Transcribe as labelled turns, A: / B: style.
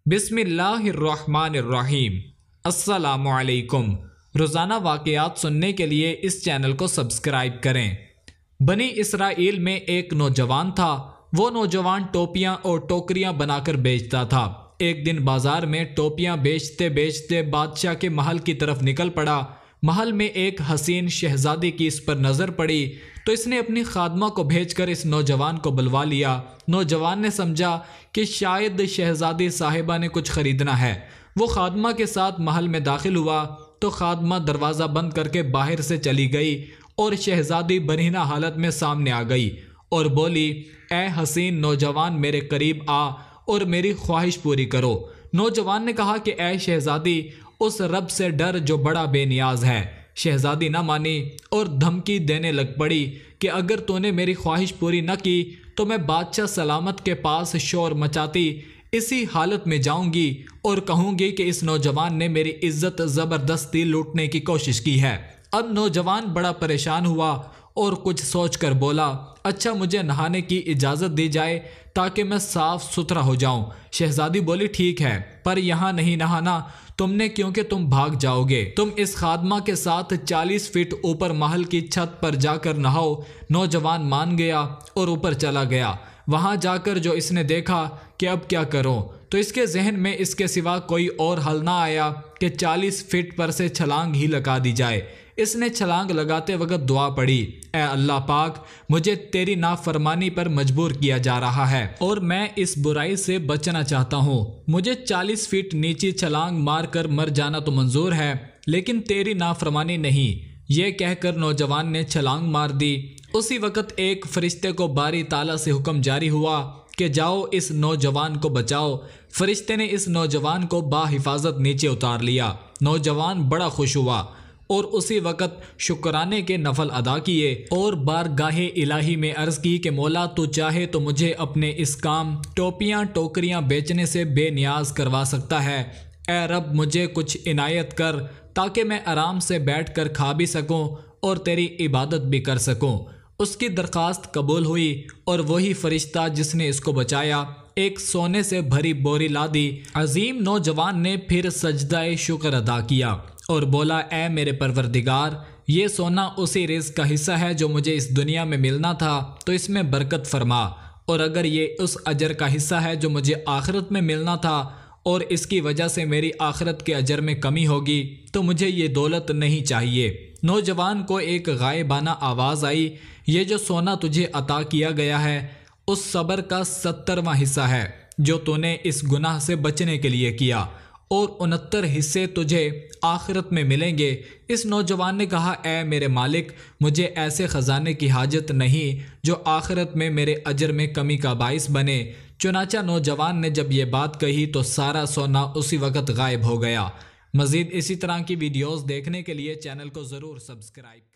A: بسم اللہ الرحمن الرحیم۔ السلام علیکم۔ روزانہ واقعات سننے کے لیے اس چینل کو سبسکرائب کریں۔ بنی اسرائیل میں ایک نوجوان تھا۔ وہ نوجوان ٹوپیاں اور ٹوکریاں بنا کر بیچتا تھا۔ ایک دن بازار میں ٹوپیاں بیچتے بیچتے بادشاہ کے محل کی طرف نکل پڑا۔ محل میں ایک حسین شہزادی کی اس پر نظر پڑی تو اس نے اپنی خادمہ کو بھیج کر اس نوجوان کو بلوا لیا۔ نوجوان نے سمجھا کہ شاید شہزادی صاحبہ نے کچھ خریدنا ہے۔ وہ خادمہ کے ساتھ محل میں داخل ہوا تو خادمہ دروازہ بند کر کے باہر سے چلی گئی اور شہزادی برہنہ حالت میں سامنے آ گئی اور بولی، اے حسین نوجوان، میرے قریب آ اور میری خواہش پوری کرو۔ نوجوان نے کہا کہ اے شہزادی، اس رب سے ڈر جو بڑا بے نیاز ہے۔ شہزادی نہ مانی اور دھمکی دینے لگ پڑی کہ اگر تو نے میری خواہش پوری نہ کی تو میں بادشاہ سلامت کے پاس شور مچاتی اسی حالت میں جاؤں گی اور کہوں گی کہ اس نوجوان نے میری عزت زبردستی لوٹنے کی کوشش کی ہے۔ اب نوجوان بڑا پریشان ہوا اور کچھ سوچ کر بولا، اچھا مجھے نہانے کی اجازت دی جائے تاکہ میں صاف ستھرا ہو جاؤں۔ شہزادی بولی، ٹھیک ہے، پر یہاں نہیں نہانا تم نے، کیونکہ تم بھاگ جاؤ گے۔ تم اس خادمہ کے ساتھ 40 فٹ اوپر محل کی چھت پر جا کر نہاؤ۔ نوجوان مان گیا اور اوپر چلا گیا۔ وہاں جا کر جو اس نے دیکھا کہ اب کیا کروں، تو اس کے ذہن میں اس کے سوا کوئی اور حل نہ آیا کہ 40 فٹ پر سے چھلانگ ہی لگا دی جائے۔ اس نے چھلانگ لگاتے وقت دعا پڑھی، اے اللہ پاک، مجھے تیری نافرمانی پر مجبور کیا جا رہا ہے اور میں اس برائی سے بچنا چاہتا ہوں۔ مجھے 40 فٹ نیچے چھلانگ مار کر مر جانا تو منظور ہے، لیکن تیری نافرمانی نہیں۔ یہ کہہ کر نوجوان نے چھلانگ مار دی۔ اسی وقت ایک فرشتے کو باری تعالیٰ سے حکم جاری ہوا کہ جاؤ اس نوجوان کو بچاؤ۔ فرشتے نے اس نوجوان کو باحفاظت نیچے اتار لیا۔ نوجوان بڑا خوش ہوا اور اسی وقت شکرانے کے نفل ادا کیے اور بارگاہ الہی میں عرض کی کہ مولا، تو چاہے تو مجھے اپنے اس کام ٹوپیاں ٹوکریاں بیچنے سے بے نیاز کروا سکتا ہے۔ اے رب، مجھے کچھ عنایت کر تاکہ میں آرام سے بیٹھ کر کھا بھی سکوں اور تیری عبادت بھی کر سکوں۔ اس کی درخواست قبول ہوئی اور وہی فرشتہ جس نے اس کو بچایا ایک سونے سے بھری بوری لا دی۔ عظیم نوجوان نے پھر سجدہ شکر ادا کیا اور بولا، اے میرے پروردگار، یہ سونا اسی رزق کا حصہ ہے جو مجھے اس دنیا میں ملنا تھا، تو اس میں برکت فرما، اور اگر یہ اس اجر کا حصہ ہے جو مجھے آخرت میں ملنا تھا اور اس کی وجہ سے میری آخرت کے اجر میں کمی ہوگی تو مجھے یہ دولت نہیں چاہیے۔ نوجوان کو ایک غائبانہ آواز آئی، یہ جو سونا تجھے عطا کیا گیا ہے اس صبر کا 70واں حصہ ہے جو تو نے اس گناہ سے بچنے کے لیے کیا، اور 69 حصے تجھے آخرت میں ملیں گے۔ اس نوجوان نے کہا، اے میرے مالک، مجھے ایسے خزانے کی حاجت نہیں جو آخرت میں میرے اجر میں کمی کا باعث بنے۔ چنانچہ نوجوان نے جب یہ بات کہی تو سارا سونا اسی وقت غائب ہو گیا۔ مزید اسی طرح کی ویڈیوز دیکھنے کے لیے چینل کو ضرور سبسکرائب